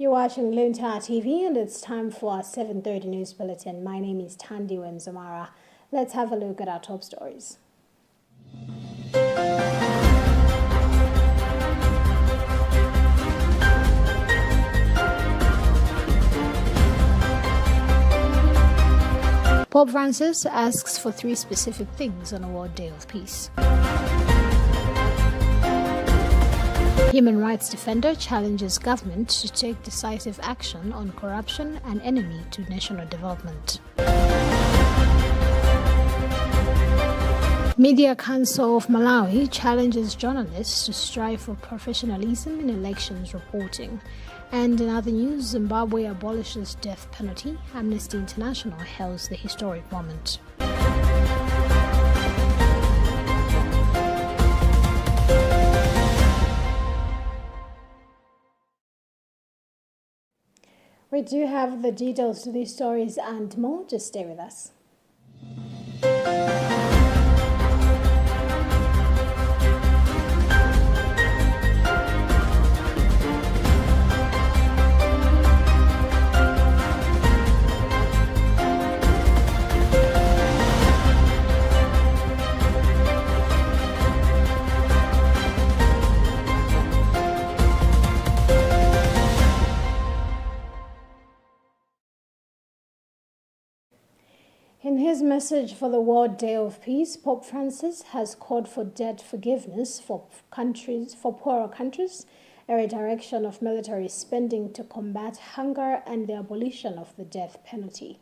You're watching Luntha TV and it's time for our 7:30 news bulletin. My name is Tandi Wemzamara. Let's have a look at our top stories. Pope Francis asks for 3 specific things on World Day of Peace. Human rights defender challenges government to take decisive action on corruption and enemy to national development. Media Council of Malawi challenges journalists to strive for professionalism in elections reporting. And in other news, Zimbabwe abolishes death penalty. Amnesty International hails the historic moment. We do have the details to these stories and more. Just stay with us. In his message for the World Day of Peace, Pope Francis has called for debt forgiveness for poorer countries, a redirection of military spending to combat hunger, and the abolition of the death penalty.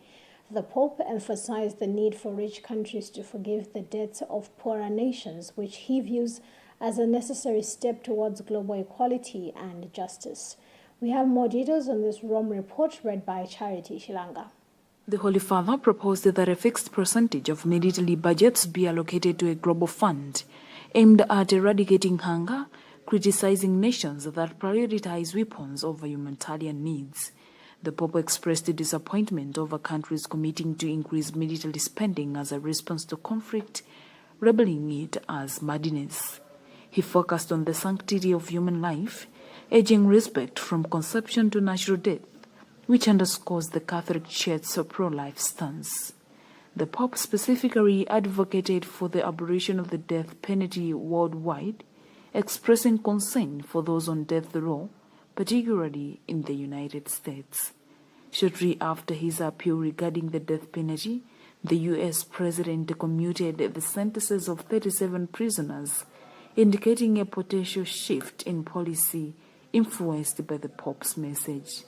The Pope emphasized the need for rich countries to forgive the debts of poorer nations, which he views as a necessary step towards global equality and justice. We have more details on this Rome report read by Charity Shilanga. The Holy Father proposed that a fixed percentage of military budgets be allocated to a global fund aimed at eradicating hunger, criticizing nations that prioritize weapons over humanitarian needs. The Pope expressed disappointment over countries committing to increase military spending as a response to conflict, labeling it as madness. He focused on the sanctity of human life, urging respect from conception to natural death, which underscores the Catholic Church's pro-life stance. The Pope specifically advocated for the abolition of the death penalty worldwide, expressing concern for those on death row, particularly in the United States. Shortly after his appeal regarding the death penalty, the U.S. President commuted the sentences of 37 prisoners, indicating a potential shift in policy influenced by the Pope's message.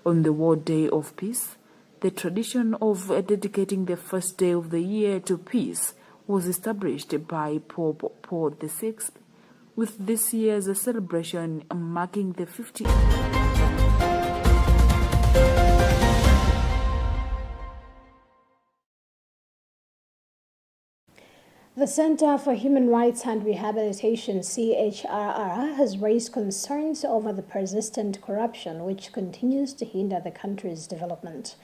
On the World Day of Peace, the tradition of dedicating the first day of the year to peace was established by Pope Paul VI, with this year's celebration marking the 50th. The Center for Human Rights and Rehabilitation, CHRR, has raised concerns over the persistent corruption which continues to hinder the country's development.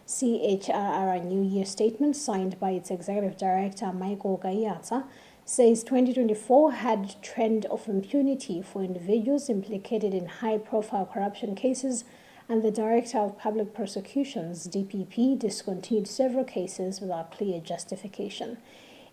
CHRR New Year statement signed by its Executive Director, Michael Gaiata, says 2024 had a trend of impunity for individuals implicated in high-profile corruption cases, and the Director of Public Prosecutions, DPP, discontinued several cases without clear justification.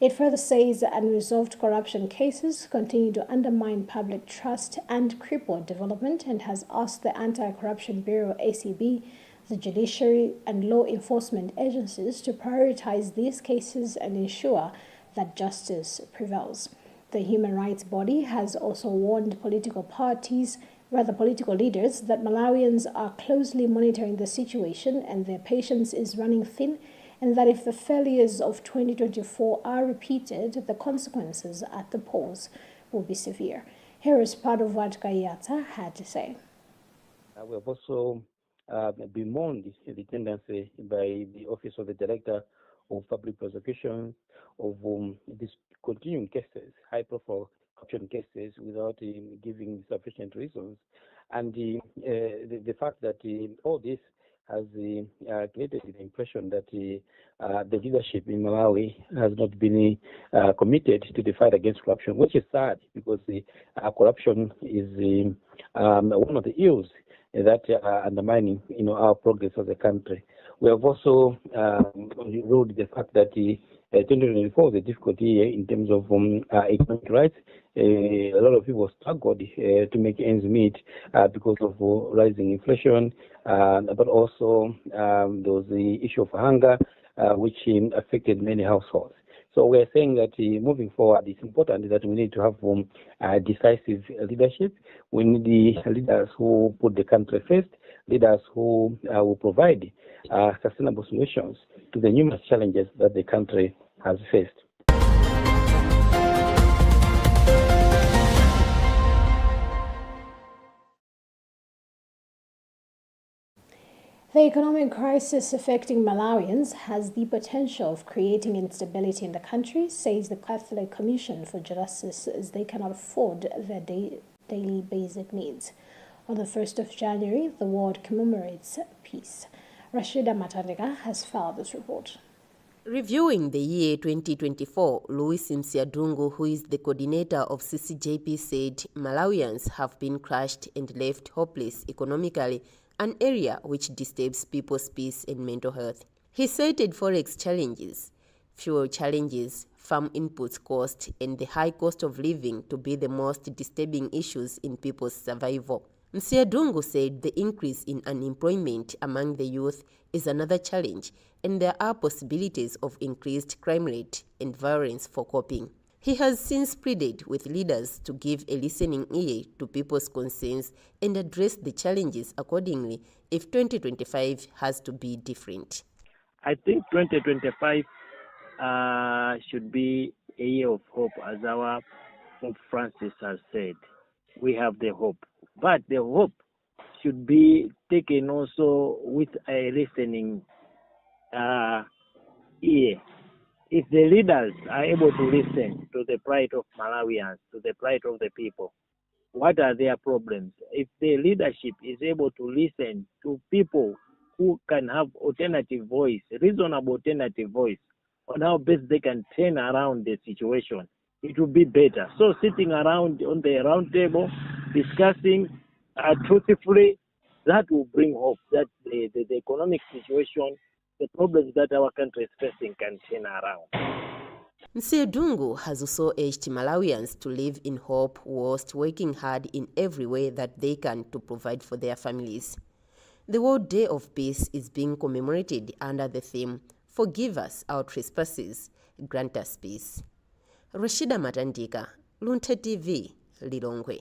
It further says that unresolved corruption cases continue to undermine public trust and cripple development, and has asked the Anti-Corruption Bureau, ACB, the judiciary and law enforcement agencies to prioritize these cases and ensure that justice prevails. The human rights body has also warned political leaders that Malawians are closely monitoring the situation and their patience is running thin, and that if the failures of 2024 are repeated, the consequences at the polls will be severe. Here is part of what Gaiata had to say. We have also bemoaned the tendency by the Office of the Director of Public Prosecution of discontinuing cases, high-profile corruption cases, without giving sufficient reasons. And the fact that all this has created the impression that the leadership in Malawi has not been committed to the fight against corruption, which is sad because corruption is one of the ills that are undermining, our progress as a country. We have also ruled the fact that 2024 was a difficult year in terms of economic rights. A lot of people struggled to make ends meet because of rising inflation, but also there was the issue of hunger, which affected many households. So we're saying that moving forward, it's important that we need to have decisive leadership. We need the leaders who put the country first, leaders who will provide sustainable solutions to the numerous challenges that the country has faced. The economic crisis affecting Malawians has the potential of creating instability in the country, says the Catholic Commission for Justice, as they cannot afford their daily basic needs. On the 1st of January, the world commemorates peace. Rashida Matandika has filed this report. Reviewing the year 2024, Louis Msiadungu, who is the coordinator of CCJP, said Malawians have been crushed and left hopeless economically, an area which disturbs people's peace and mental health. He cited forex challenges, fuel challenges, farm inputs cost, and the high cost of living to be the most disturbing issues in people's survival. Msiadungu said the increase in unemployment among the youth is another challenge, and there are possibilities of increased crime rate and violence for coping. He has since pleaded with leaders to give a listening ear to people's concerns and address the challenges accordingly if 2025 has to be different. I think 2025 should be a year of hope, as our Pope Francis has said. We have the hope. But the hope should be taken also with a listening ear. If the leaders are able to listen to the plight of Malawians, to the plight of the people, what are their problems? If the leadership is able to listen to people who can have alternative voice, reasonable alternative voice, on how best they can turn around the situation, it will be better. So sitting around on the round table, discussing truthfully, that will bring hope that the economic situation, the problems that our country is facing, can turn around. Msiadungu has also urged Malawians to live in hope whilst working hard in every way that they can to provide for their families. The World Day of Peace is being commemorated under the theme, Forgive us our trespasses, grant us peace. Rashida Matandika, Luntha TV, Lilongwe.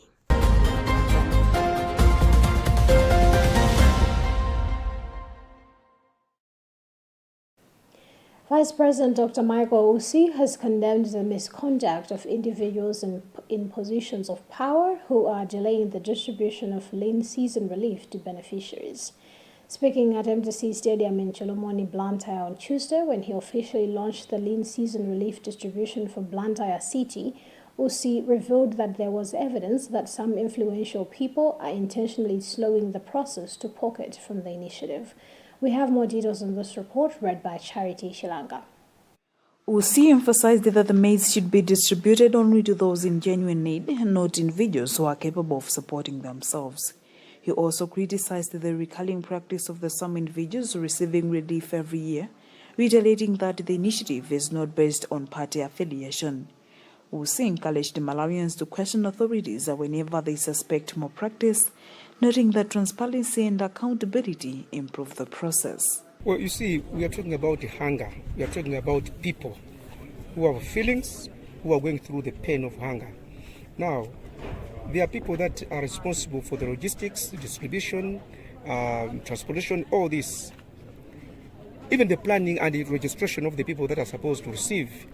Vice President Dr. Michael Usi has condemned the misconduct of individuals in positions of power who are delaying the distribution of lean season relief to beneficiaries. Speaking at MTC Stadium in Cholomoni, Blantyre on Tuesday, when he officially launched the lean season relief distribution for Blantyre City, Usi revealed that there was evidence that some influential people are intentionally slowing the process to pocket from the initiative. We have more details on this report, read by Charity Shilanga. Usi emphasized that the maize should be distributed only to those in genuine need and not individuals who are capable of supporting themselves. He also criticized the recurring practice of some individuals receiving relief every year, reiterating that the initiative is not based on party affiliation. Usi encouraged Malawians to question authorities whenever they suspect malpractice, noting that transparency and accountability improve the process. Well, you see, we are talking about hunger. We are talking about people who have feelings, who are going through the pain of hunger. Now, there are people that are responsible for the logistics, distribution, transportation, all this. Even the planning and the registration of the people that are supposed to receive.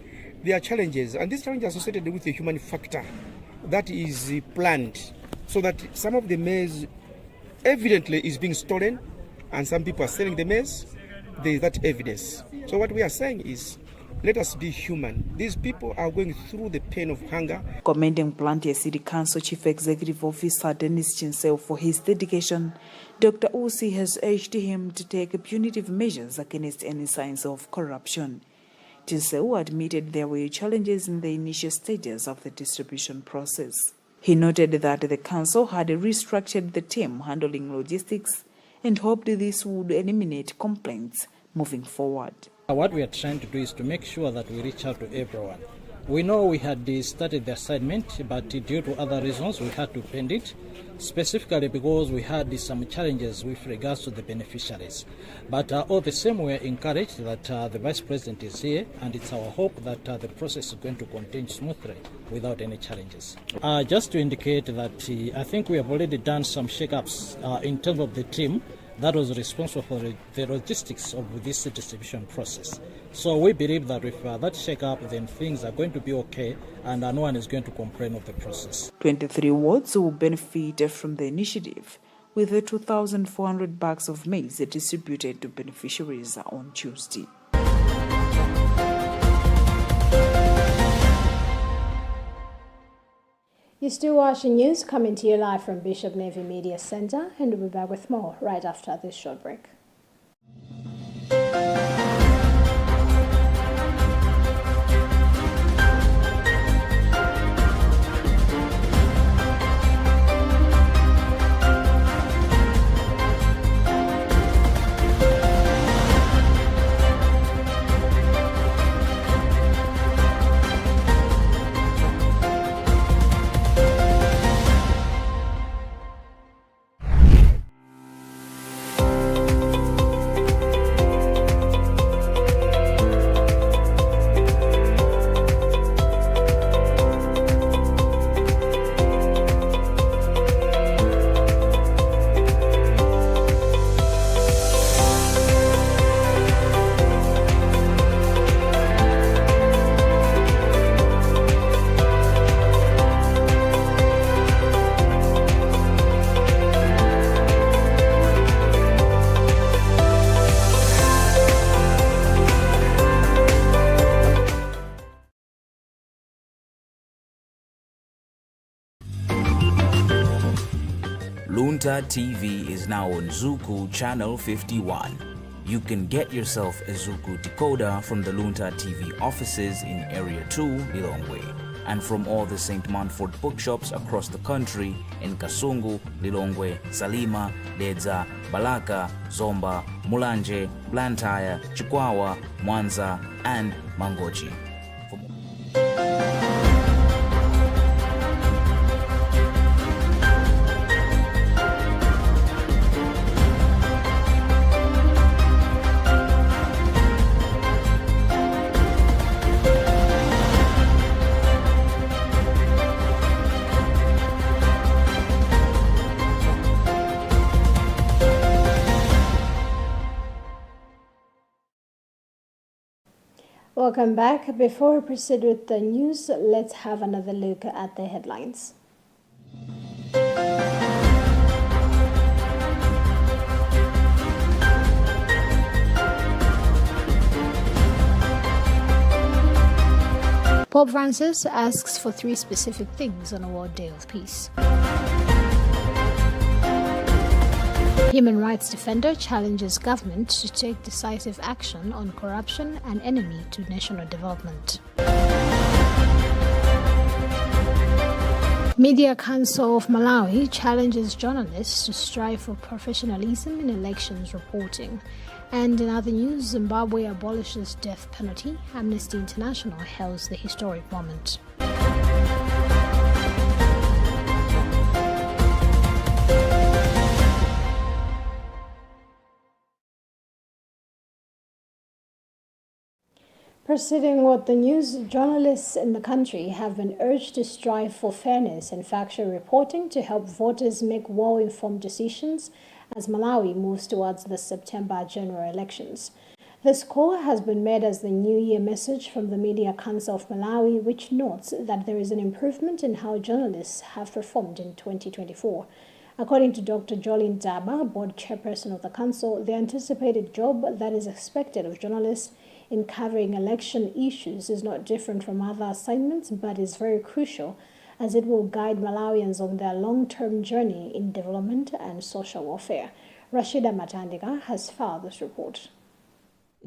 There are challenges, and these challenges are associated with the human factor that is planned, so that some of the maize evidently is being stolen, and some people are selling the maize. There is that evidence. So what we are saying is, let us be human. These people are going through the pain of hunger. Commending Blantyre City Council Chief Executive Officer Dennis Chinsel for his dedication, Dr. Usi has urged him to take punitive measures against any signs of corruption. Chinsel admitted there were challenges in the initial stages of the distribution process. He noted that the council had restructured the team handling logistics and hoped this would eliminate complaints moving forward. What we are trying to do is to make sure that we reach out to everyone. We know we had started the assignment, but due to other reasons, we had to end it, specifically because we had some challenges with regards to the beneficiaries. But all the same, we are encouraged that the Vice President is here, and it's our hope that the process is going to continue smoothly without any challenges. Just to indicate that I think we have already done some shake-ups in terms of the team that was responsible for the logistics of this distribution process. So we believe that with that shake-up, then things are going to be okay and no one is going to complain of the process. 23 wards will benefit from the initiative, with the 2,400 bags of maize distributed to beneficiaries on Tuesday. You're still watching news coming to you live from Bishop Navy Media Center, and we'll be back with more right after this short break. Luntha TV is now on Zuku Channel 51. You can get yourself a Zuku decoder from the Luntha TV offices in Area 2, Lilongwe, and from all the St. Manford bookshops across the country in Kasungu, Lilongwe, Salima, Dedza, Balaka, Zomba, Mulanje, Blantyre, Chikwawa, Mwanza, and Mangochi. Welcome back. Before we proceed with the news, let's have another look at the headlines. Pope Francis asks for 3 specific things on a World Day of Peace. Human rights defender challenges government to take decisive action on corruption and enemy to national development. Media Council of Malawi challenges journalists to strive for professionalism in elections reporting. And in other news, Zimbabwe abolishes death penalty. Amnesty International hails the historic moment. Proceeding with the news, journalists in the country have been urged to strive for fairness and factual reporting to help voters make well-informed decisions as Malawi moves towards the September general elections. This call has been made as the New Year message from the Media Council of Malawi, which notes that there is an improvement in how journalists have performed in 2024. According to Dr. Jolene Daba, board chairperson of the council, the anticipated job that is expected of journalists in covering election issues is not different from other assignments, but is very crucial as it will guide Malawians on their long-term journey in development and social welfare. Rashida Matandika has filed this report.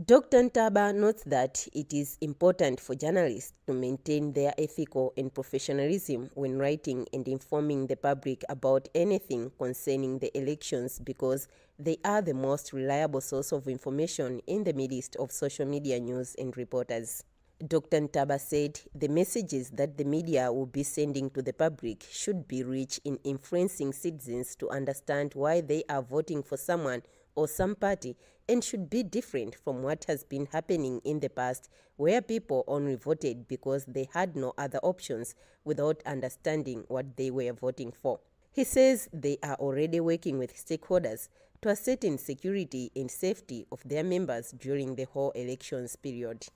Dr. Ntaba notes that it is important for journalists to maintain their ethical and professionalism when writing and informing the public about anything concerning the elections because they are the most reliable source of information in the midst of social media news and reporters. Dr. Ntaba said the messages that the media will be sending to the public should be rich in influencing citizens to understand why they are voting for someone or some party and should be different from what has been happening in the past where people only voted because they had no other options without understanding what they were voting for. He says they are already working with stakeholders to ascertain security and safety of their members during the whole elections period.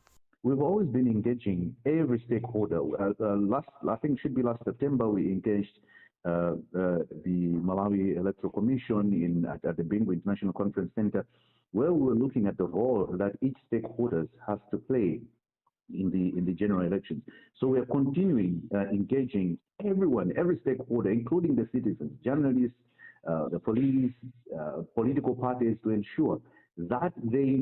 We've always been engaging every stakeholder. I think it should be last September, we engaged the Malawi Electoral Commission at the Bingo International Conference Center, where we were looking at the role that each stakeholder has to play in the general elections. So we are continuing engaging everyone, every stakeholder, including the citizens, journalists, the police, political parties, to ensure that they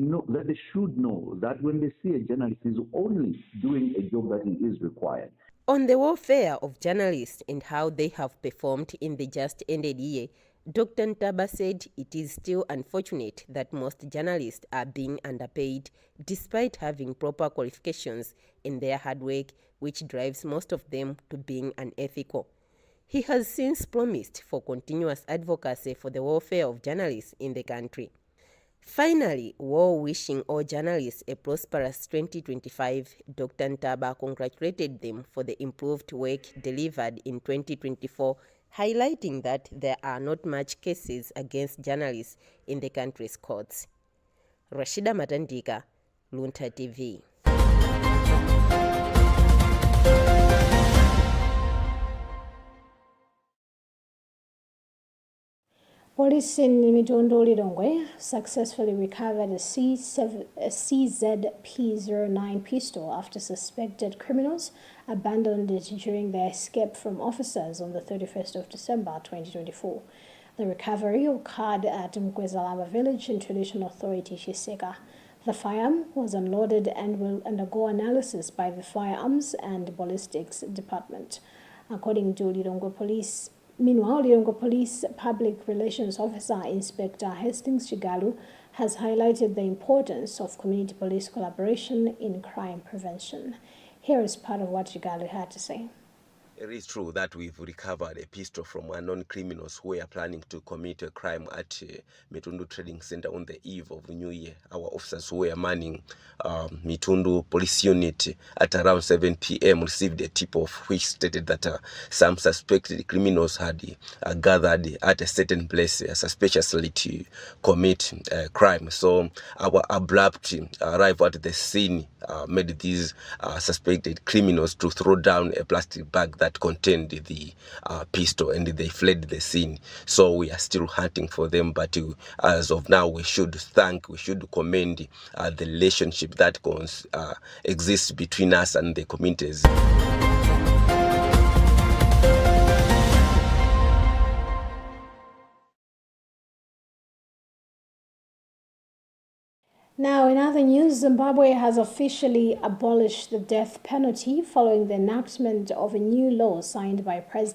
should know that when they see a journalist is only doing a job that is required. On the welfare of journalists and how they have performed in the just ended year, Dr. Ntaba said it is still unfortunate that most journalists are being underpaid despite having proper qualifications in their hard work, which drives most of them to being unethical. He has since promised for continuous advocacy for the welfare of journalists in the country. Finally, while wishing all journalists a prosperous 2025, Dr. Ntaba congratulated them for the improved work delivered in 2024, highlighting that there are not much cases against journalists in the country's courts. Rashida Matandika, Luntha TV. Police in Mitondo Lilongwe successfully recovered a CZP-09 pistol after suspected criminals abandoned it during their escape from officers on the 31st of December 2024. The recovery occurred at Mkwezalamba village in Traditional Authority Shiseka. The firearm was unloaded and will undergo analysis by the Firearms and Ballistics Department. According to Lilongwe Police, Meanwhile, Lilongwe Police Public Relations Officer Inspector Hastings Chigalu has highlighted the importance of community police collaboration in crime prevention. Here is part of what Chigalu had to say. It is true that we've recovered a pistol from unknown criminals who were planning to commit a crime at Mitundu Trading Center on the eve of the New Year. Our officers who were manning Mitundu Police Unit at around 7 p.m. received a tip-off which stated that some suspected criminals had gathered at a certain place suspiciously to commit a crime. So our abrupt arrival at the scene made these suspected criminals to throw down a plastic bag that contained the pistol, and they fled the scene. So we are still hunting for them, but as of now we should commend the relationship that exists between us and the communities. Now, in other news, Zimbabwe has officially abolished the death penalty following the enactment of a new law signed by President